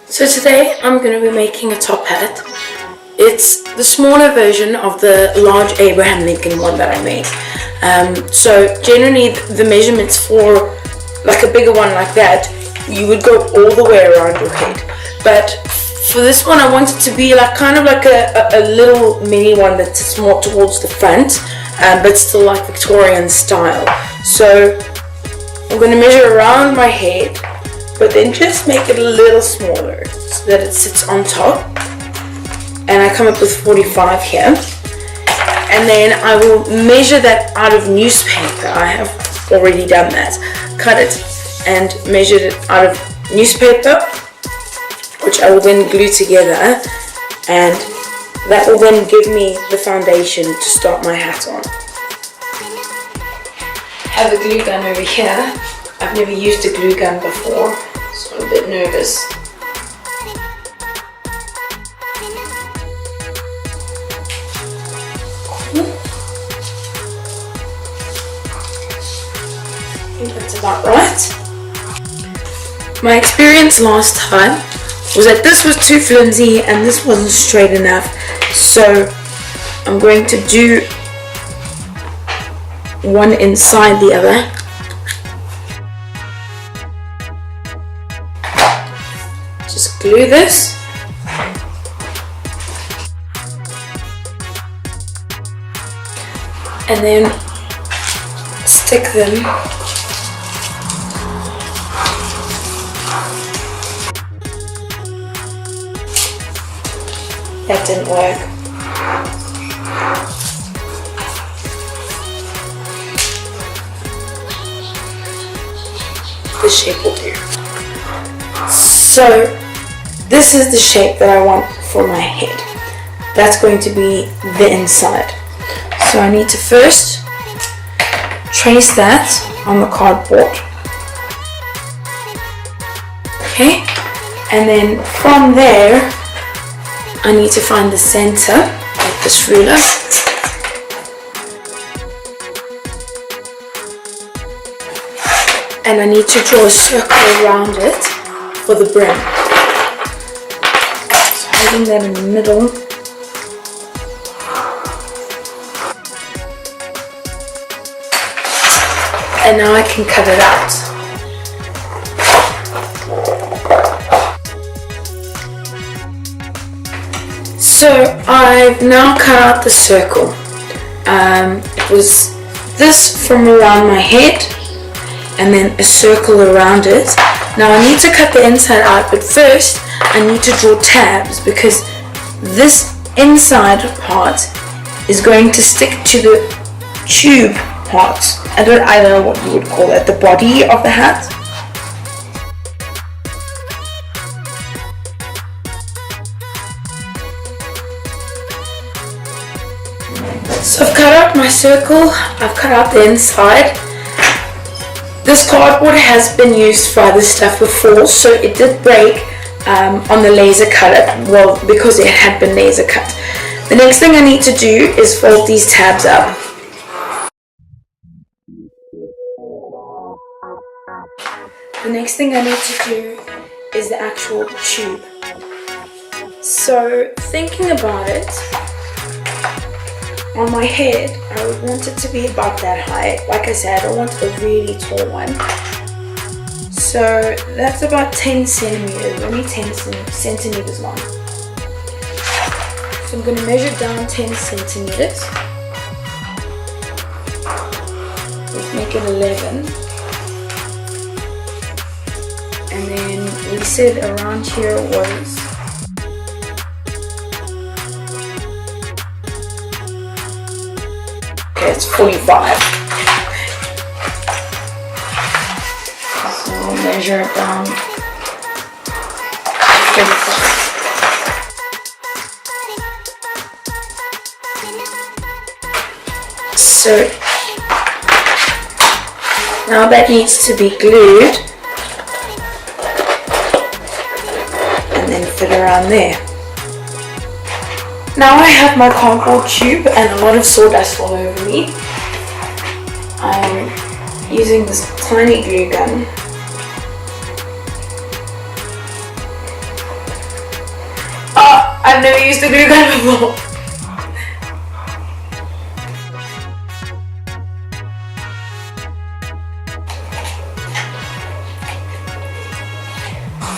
So today I'm going to be making a top hat. It's the smaller version of the large Abraham Lincoln one that I made. So generally the measurements for like a bigger one like that, you would go all the way around your head. But for this one I want it to be like kind of like a little mini one that sits more towards the front, but still like Victorian style. So I'm going to measure around my head, but then just make it a little smaller so that it sits on top. And I come up with 45 here. And then I will measure that out of newspaper. I have already done that. Cut it and measured it out of newspaper, which I will then glue together. And that will then give me the foundation to start my hat on. I have a glue gun over here. I've never used a glue gun before, so I'm a bit nervous. I think that's about right. My experience last time was that this was too flimsy and this wasn't straight enough, so I'm going to do one inside the other. Just glue this. And then stick them That didn't work. This shape will do. So this is the shape that I want for my head. That's going to be the inside. So I need to first trace that on the cardboard. Okay, and then from there I need to find the center with this ruler. And I need to draw a circle around it for the brim. So holding that in the middle. And now I can cut it out. So I've now cut out the circle. It was this from around my head and then a circle around it. Now I need to cut the inside out, but first I need to draw tabs because this inside part is going to stick to the tube part. I don't know what you would call it, the body of the hat. So I've cut out my circle, I've cut out the inside. This cardboard has been used for other stuff before, so it did break on the laser cutter, well, because it had been laser cut. The next thing I need to do is fold these tabs up. The next thing I need to do is the actual tube. So thinking about it, on my head, I would want it to be about that high. Like I said, I want a really tall one. So that's about 10 centimeters, only 10 centimeters long. So I'm going to measure down 10 centimeters. Let's make it 11. And then we said around here was it's 45. So we'll measure it down 45. So now that needs to be glued and then fit around there. Now I have my cardboard tube and a lot of sawdust all over me. I'm using this tiny glue gun I've never used a glue gun before.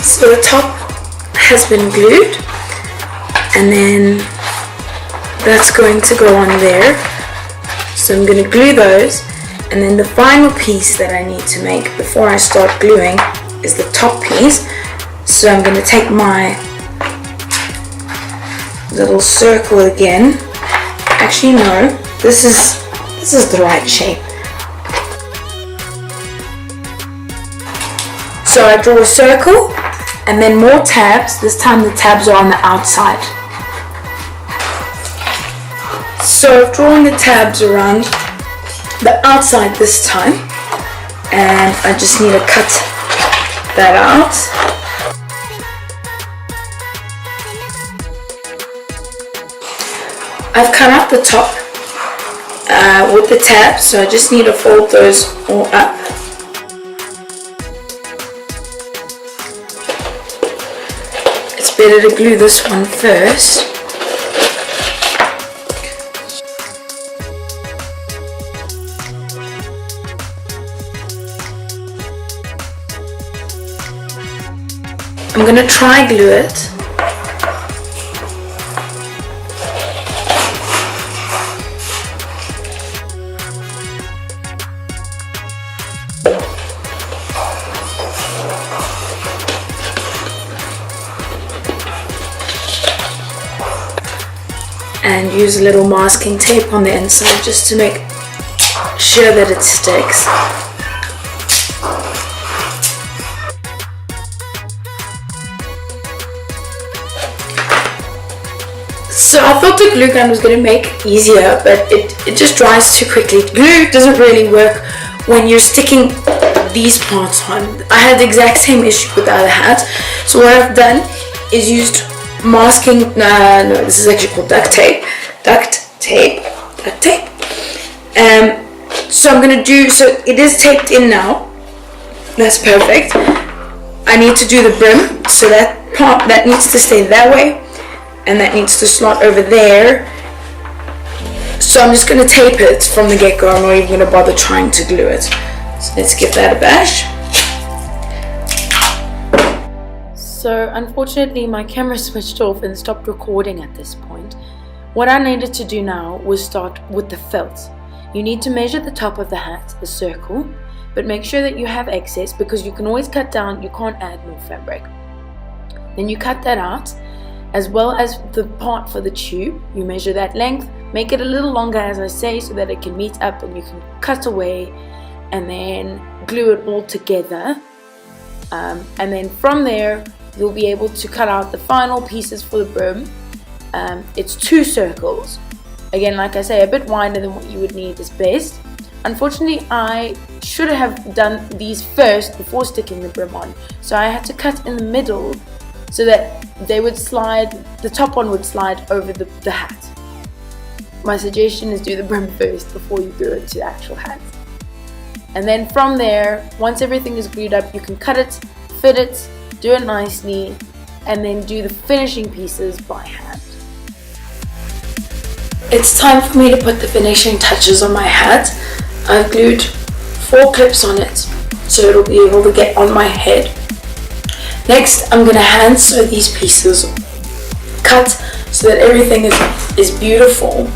So the top has been glued, and then that's going to go on there. So I'm going to glue those, and then the final piece that I need to make before I start gluing is the top piece. So I'm going to take my little circle again. Actually no, this is the right shape. So I draw a circle and then more tabs. This time the tabs are on the outside. So I've drawn the tabs around the outside this time, and I just need to cut that out. I've cut out the top with the tabs, so I just need to fold those all up. It's better to glue this one first. I'm going to try glue it. And use a little masking tape on the inside just to make sure that it sticks. So I thought the glue gun was going to make it easier, but it just dries too quickly. Glue doesn't really work when you're sticking these parts on. I had the exact same issue with the other hat. So what I've done is used masking, no, this is actually called duct tape. So I'm going to do, so it is taped in now. That's perfect. I need to do the brim, so that part, that needs to stay that way. And that needs to slot over there. So I'm just going to tape it from the get-go. I'm not even going to bother trying to glue it. So let's give that a bash. So unfortunately my camera switched off and stopped recording at this point. What I needed to do now was start with the felt. You need to measure the top of the hat, the circle, but make sure that you have excess, because you can always cut down, you can't add more fabric. Then you cut that out, as well as the part for the tube. You measure that length, make it a little longer as I say, so that it can meet up and you can cut away and then glue it all together. And then from there you'll be able to cut out the final pieces for the brim. It's 2 circles. Again, like I say, a bit wider than what you would need is best. Unfortunately, I should have done these first before sticking the brim on. So I had to cut in the middle so that they would slide, the top one would slide over the hat. My suggestion is do the brim first before you glue it to the actual hat. And then from there, once everything is glued up, you can cut it, fit it, do it nicely, and then do the finishing pieces by hand. It's time for me to put the finishing touches on my hat. I've glued 4 clips on it, so it'll be able to get on my head. Next, I'm going to hand sew these pieces, cut so that everything is beautiful.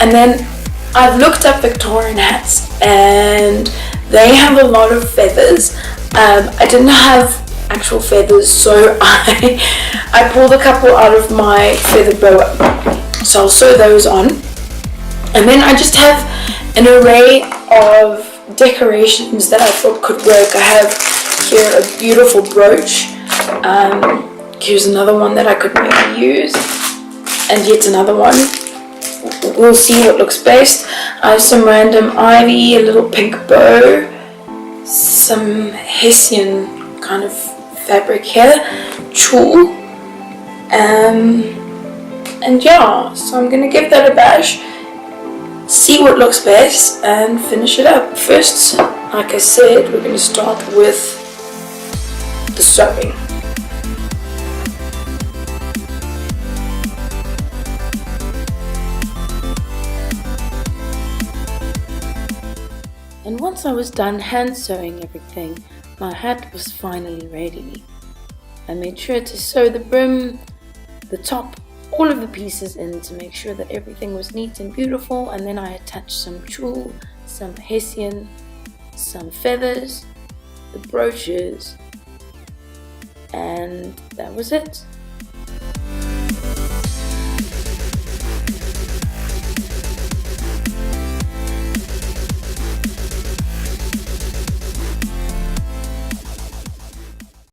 And then I've looked up Victorian hats and they have a lot of feathers. I didn't have actual feathers, so I pulled a couple out of my feather boa. So I'll sew those on. And then I just have an array of decorations that I thought could work. I have here a beautiful brooch. Here's another one that I could maybe use, and yet another one. We'll see what looks best. I have some random ivy, a little pink bow, some Hessian kind of fabric here, tulle, and yeah, so I'm gonna give that a bash, see what looks best, and finish it up. First, like I said, we're gonna start with the sewing. And once I was done hand sewing everything, my hat was finally ready. I made sure to sew the brim, the top, all of the pieces in to make sure that everything was neat and beautiful, and then I attached some tulle, some hessian, some feathers, the brooches, and that was it.